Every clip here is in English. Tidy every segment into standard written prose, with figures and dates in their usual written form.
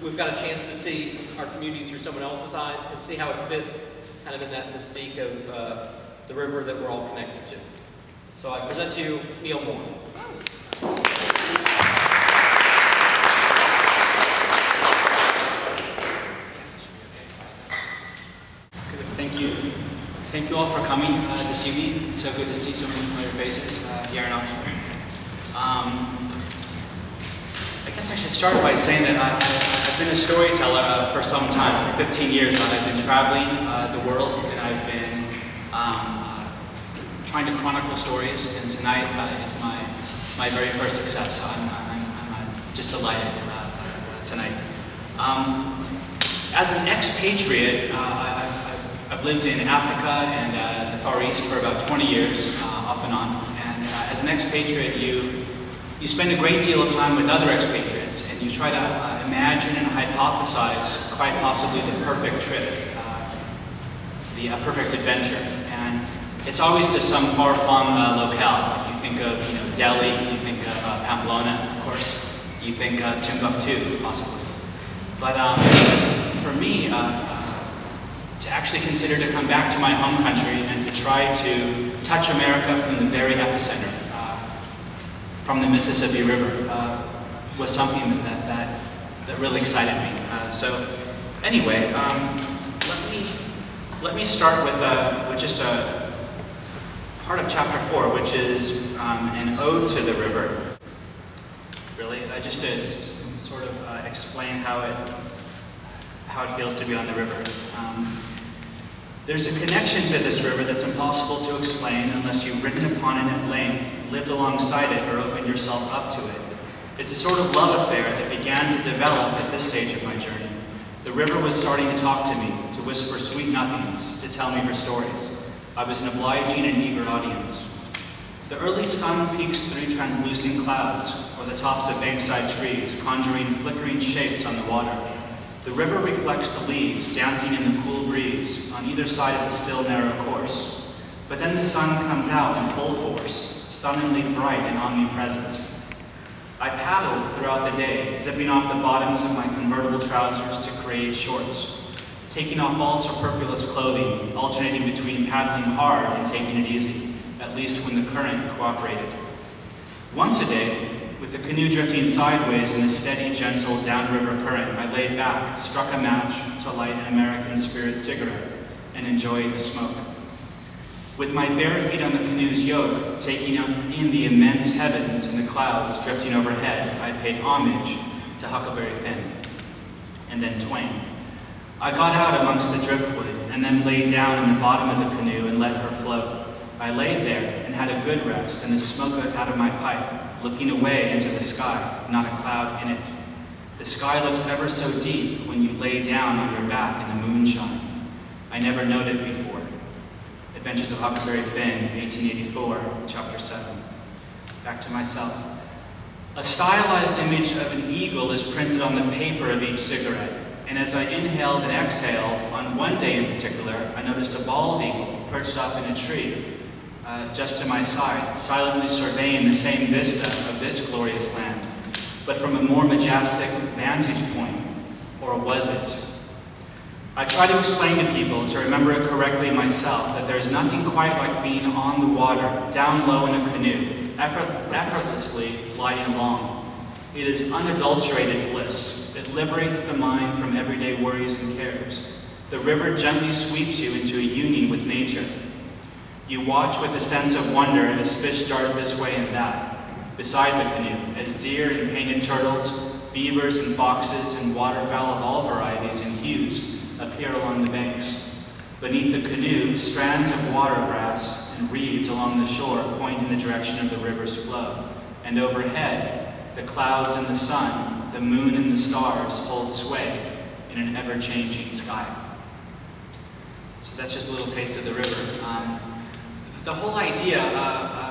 we've got a chance to see our community through someone else's eyes and see how it fits kind of in that mystique of the river that we're all connected to. So I present to you Neal Moore. Thank you all for coming this evening. It's so good to see so many familiar faces here in Oxford. I guess I should start by saying that I've been a storyteller for some time. For 15 years I've been traveling the world, and I've been trying to chronicle stories, and tonight is my very first success. So I'm just delighted tonight. As an expatriate, I've lived in Africa and the Far East for about 20 years, off and on. And as an expatriate, you spend a great deal of time with other expatriates, and you try to imagine and hypothesize quite possibly the perfect trip, the perfect adventure. And it's always to some far-flung locale. If you think of Delhi, you think of Pamplona, of course. You think of Timbuktu, possibly. But for me, to actually consider to come back to my home country and to try to touch America from the very epicenter, from the Mississippi River, was something that really excited me. So anyway, let me start with just a part of chapter 4, which is an ode to the river. Really, just to sort of explain how it feels to be on the river. There's a connection to this river that's impossible to explain unless you've ridden upon it at length, lived alongside it, or opened yourself up to it. It's a sort of love affair that began to develop at this stage of my journey. The river was starting to talk to me, to whisper sweet nothings, to tell me her stories. I was an obliging and eager audience. The early sun peeks through translucent clouds, or the tops of bankside trees, conjuring flickering shapes on the water. The river reflects the leaves dancing in the cool breeze on either side of the still narrow course. But then the sun comes out in full force, stunningly bright and omnipresent. I paddled throughout the day, zipping off the bottoms of my convertible trousers to create shorts, taking off all superfluous clothing, alternating between paddling hard and taking it easy, at least when the current cooperated. Once a day, with the canoe drifting sideways in the steady, gentle, downriver current, I laid back, struck a match to light an American Spirit cigarette, and enjoyed the smoke. With my bare feet on the canoe's yoke, taking in the immense heavens and the clouds drifting overhead, I paid homage to Huckleberry Finn, and then Twain. I got out amongst the driftwood, and then laid down in the bottom of the canoe and let her float. I laid there and had a good rest and the smoke out of my pipe, looking away into the sky, not a cloud in it. The sky looks ever so deep when you lay down on your back in the moonshine. I never noted before. Adventures of Huckleberry Finn, 1884, Chapter 7. Back to myself. A stylized image of an eagle is printed on the paper of each cigarette, and as I inhaled and exhaled, on one day in particular, I noticed a bald eagle perched up in a tree, just to my side, silently surveying the same vista of this glorious land, but from a more majestic vantage point, or was it? I try to explain to people, to remember it correctly myself, that there is nothing quite like being on the water, down low in a canoe, effortlessly gliding along. It is unadulterated bliss. It liberates the mind from everyday worries and cares. The river gently sweeps you into a union with nature. You watch with a sense of wonder as fish dart this way and that, beside the canoe, as deer and painted turtles, beavers and foxes, and waterfowl of all varieties and hues appear along the banks. Beneath the canoe, strands of water grass and reeds along the shore point in the direction of the river's flow, and overhead, the clouds and the sun, the moon and the stars hold sway in an ever-changing sky. So that's just a little taste of the river. The whole idea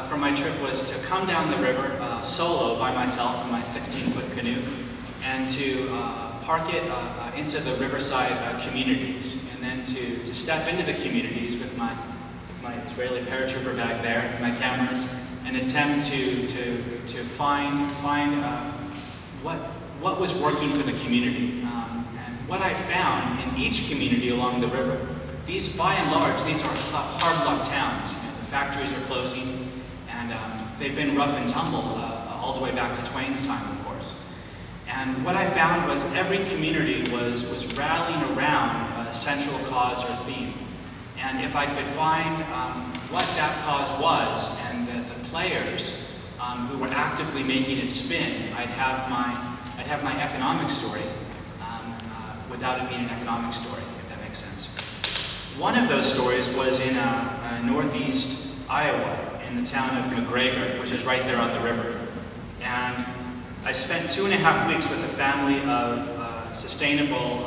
for my trip was to come down the river solo by myself in my 16-foot canoe and to park it into the riverside communities, and then to step into the communities with my Israeli paratrooper bag there, my cameras, and attempt to find what was working for the community. And what I found in each community along the river, by and large, these are hard-luck towns. The factories are closing, and they've been rough and tumble all the way back to Twain's time, of course. And what I found was every community was rallying around a central cause or theme. And if I could find what that cause was and the players who were actively making it spin, I'd have my economic story without it being an economic story, if that makes sense. One of those stories was in northeast Iowa, in the town of McGregor, which is right there on the river. And I spent 2.5 weeks with a family of sustainable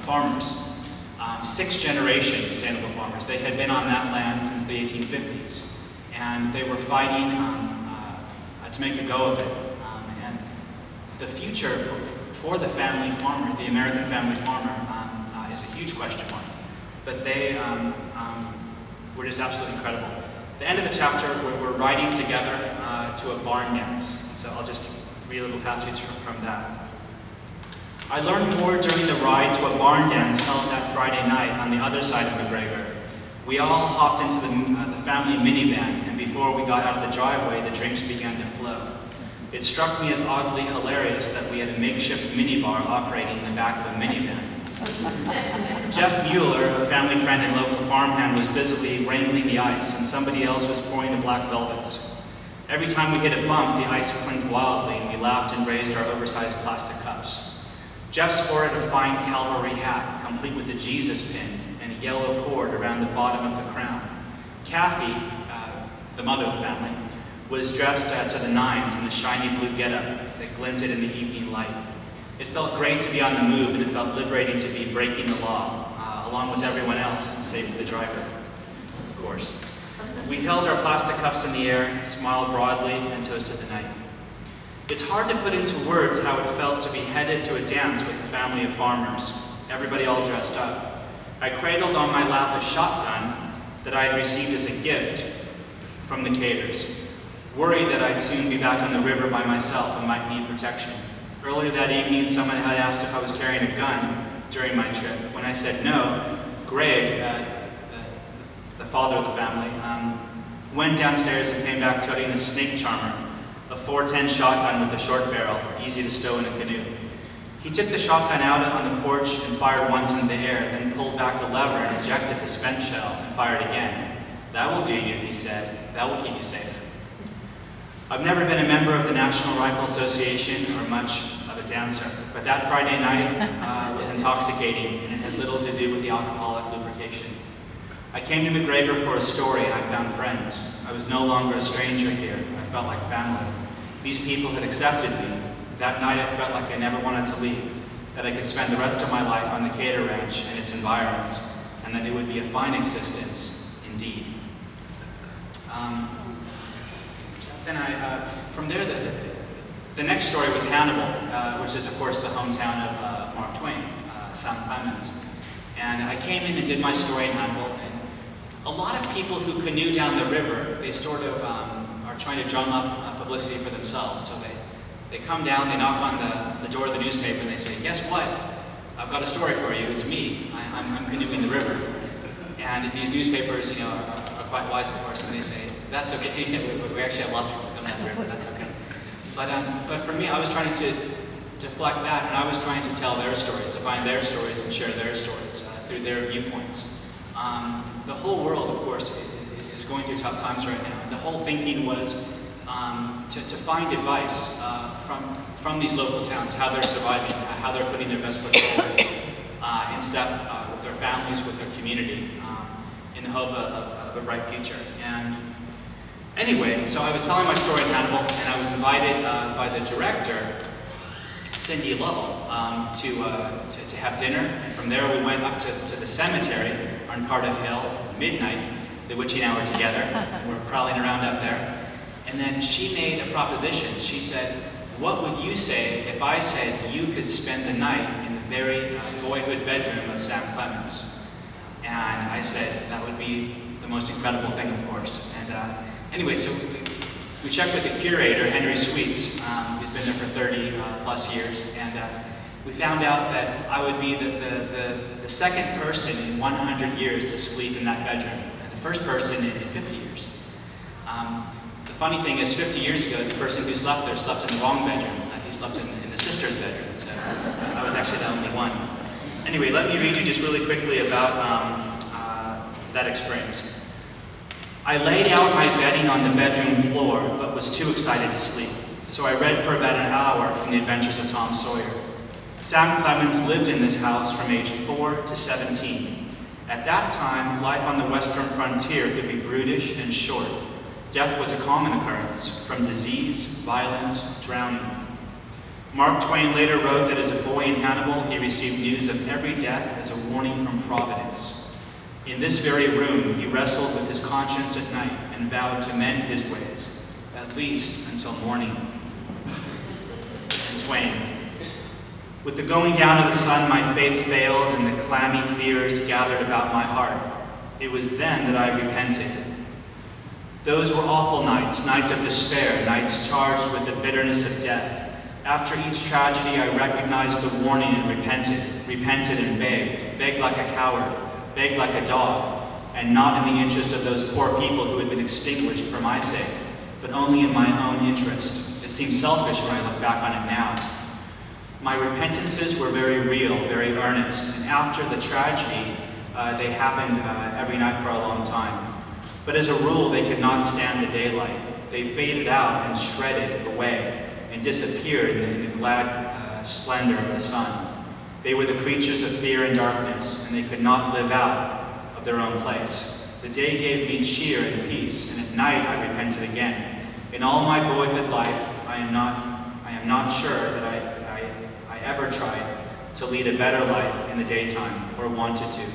farmers, 6 generations sustainable farmers. They had been on that land since the 1850s, and they were fighting to make a go of it. And the future for the family farmer, the American family farmer, is a huge question mark. But they were just absolutely incredible. At the end of the chapter, we're riding together to a barn dance. So I'll just read a little passage from that. I learned more during the ride to a barn dance held that Friday night on the other side of McGregor. We all hopped into the family minivan, and before we got out of the driveway, the drinks began to flow. It struck me as oddly hilarious that we had a makeshift minibar operating in the back of a minivan. Jeff Mueller, a family friend and local farmhand, was busily wrangling the ice, and somebody else was pouring the black velvets. Every time we hit a bump, the ice clinked wildly, and we laughed and raised our oversized plastic cups. Jeff sported a fine cavalry hat, complete with a Jesus pin and a yellow cord around the bottom of the crown. Kathy, the mother of the family, was dressed to the nines in the shiny blue getup that glinted in the evening light. It felt great to be on the move, and it felt liberating to be breaking the law, along with everyone else, save for the driver, of course. We held our plastic cups in the air, smiled broadly, and toasted the night. It's hard to put into words how it felt to be headed to a dance with a family of farmers, everybody all dressed up. I cradled on my lap a shotgun that I had received as a gift from the Caters, worried that I'd soon be back on the river by myself and might need protection. Earlier that evening, someone had asked if I was carrying a gun during my trip. When I said no, Greg, the father of the family, went downstairs and came back toting a snake charmer, a 410 shotgun with a short barrel, easy to stow in a canoe. He took the shotgun out on the porch and fired once in the air, then pulled back a lever and ejected the spent shell and fired again. "That will do you," he said. "That will keep you safe." I've never been a member of the National Rifle Association or much of a dancer, but that Friday night was intoxicating, and it had little to do with the alcoholic lubrication. I came to McGregor for a story, and I found friends. I was no longer a stranger here. I felt like family. These people had accepted me. That night I felt like I never wanted to leave, that I could spend the rest of my life on the Cater Ranch and its environs, and that it would be a fine existence indeed. Then from there, the next story was Hannibal, which is, of course, the hometown of Mark Twain, Sam Clemens. And I came in and did my story in Hannibal, and a lot of people who canoe down the river, they sort of are trying to drum up publicity for themselves. So they come down, they knock on the door of the newspaper, and they say, "Guess what? I've got a story for you. It's me. I'm canoeing the river." And these newspapers, are quite wise, of course, and they say, "That's okay. We actually have lots of people coming down the river. That's okay." But for me, I was trying to deflect that, and I was trying to tell their stories, to find their stories and share their stories through their viewpoints. The whole world, of course, is going through tough times right now. And the whole thinking was to find advice from these local towns, how they're surviving, how they're putting their best foot forward in step with their families, with their community, in the hope of a bright future. And anyway, so I was telling my story in Hannibal, and I was invited by the director, Cindy Lovell, to have dinner. And from there we went up to the cemetery on Cardiff Hill, midnight, the witching hour together. We're prowling around up there. And then she made a proposition. She said, "What would you say if I said you could spend the night in the very boyhood bedroom of Sam Clemens?" And I said, that would be the most incredible thing, of course. And anyway, so we checked with the curator, Henry Sweets, who's been there for 30 plus years, and we found out that I would be the second person in 100 years to sleep in that bedroom, and the first person in 50 years. The funny thing is, 50 years ago, the person who slept there slept in the wrong bedroom. He slept in the sister's bedroom, so I was actually the only one. Anyway, let me read you just really quickly about that experience. I laid out my bedding on the bedroom floor, but was too excited to sleep. So I read for about an hour from the Adventures of Tom Sawyer. Sam Clemens lived in this house from age 4 to 17. At that time, life on the western frontier could be brutish and short. Death was a common occurrence, from disease, violence, drowning. Mark Twain later wrote that as a boy in Hannibal, he received news of every death as a warning from Providence. In this very room, he wrestled with his conscience at night and vowed to mend his ways, at least until morning. And Twain. With the going down of the sun, my faith failed and the clammy fears gathered about my heart. It was then that I repented. Those were awful nights, nights of despair, nights charged with the bitterness of death. After each tragedy, I recognized the warning and repented and begged like a coward, begged like a dog, and not in the interest of those poor people who had been extinguished for my sake, but only in my own interest. It seems selfish when I look back on it now. My repentances were very real, very earnest, and after the tragedy, they happened every night for a long time. But as a rule, they could not stand the daylight. They faded out and shredded away and disappeared in the glad splendor of the sun. They were the creatures of fear and darkness, and they could not live out of their own place. The day gave me cheer and peace, and at night I repented again. In all my boyhood life, I am not sure that I ever tried to lead a better life in the daytime, or wanted to.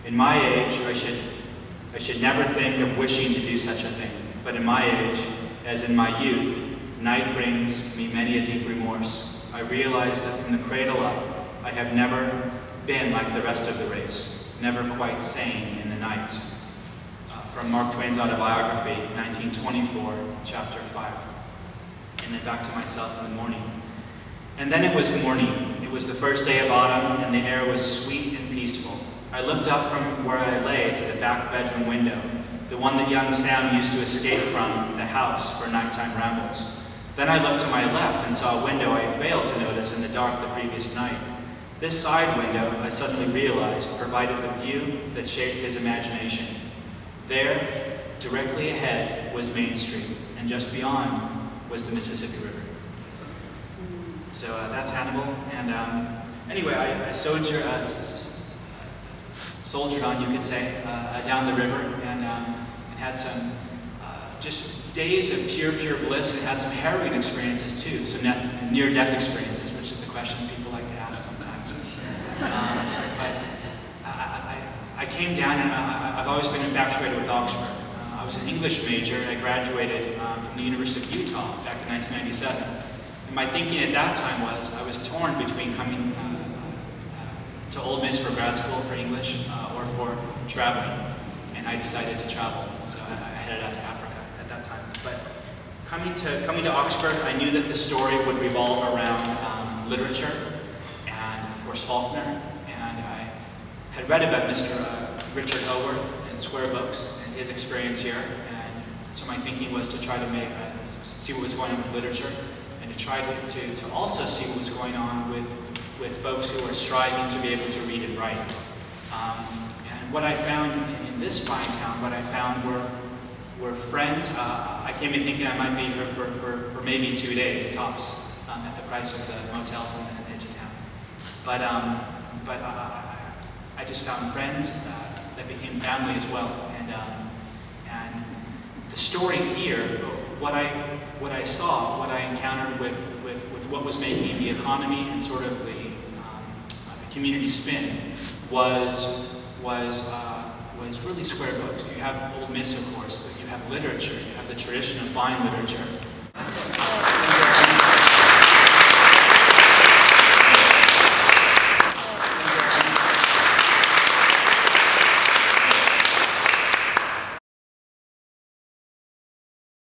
In my age, I should never think of wishing to do such a thing, but in my age, as in my youth, night brings me many a deep remorse. I realize that from the cradle up, I have never been like the rest of the race, never quite sane in the night. From Mark Twain's autobiography, 1924, chapter 5. And then back to myself in the morning. And then it was morning. It was the first day of autumn, and the air was sweet and peaceful. I looked up from where I lay to the back bedroom window, the one that young Sam used to escape from the house for nighttime rambles. Then I looked to my left and saw a window I had failed to notice in the dark the previous night. This side window, I suddenly realized, provided the view that shaped his imagination. There, directly ahead, was Main Street, and just beyond was the Mississippi River. So that's Hannibal, and anyway, I soldiered on, you could say, down the river, and had some just days of pure bliss, and had some harrowing experiences too, some near-death experiences, which is the questions people like to ask sometimes. But I came down, and I've always been infatuated with Oxford. I was an English major, and I graduated from the University of Utah back in 1997. And my thinking at that time was, I was torn between coming to Ole Miss for grad school for English or for traveling, and I decided to travel, so I headed out to Africa at that time. But coming to Oxford, I knew that the story would revolve around literature and, of course, Faulkner, and I had read about Mr. Richard Howorth in Square Books and his experience here, and so my thinking was to try to see what was going on with literature, and to try to also see what was going on with folks who are striving to be able to read and write. And what I found in this fine town, what I found were friends. I came in thinking I might be here for maybe 2 days, tops, at the price of the motels in the edge of town. But I just found friends that became family as well. And the story here, what I saw, what I encountered with what was making the economy and sort of the community spin was really Square Books. You have Ole Miss, of course, but you have literature. You have the tradition of fine literature.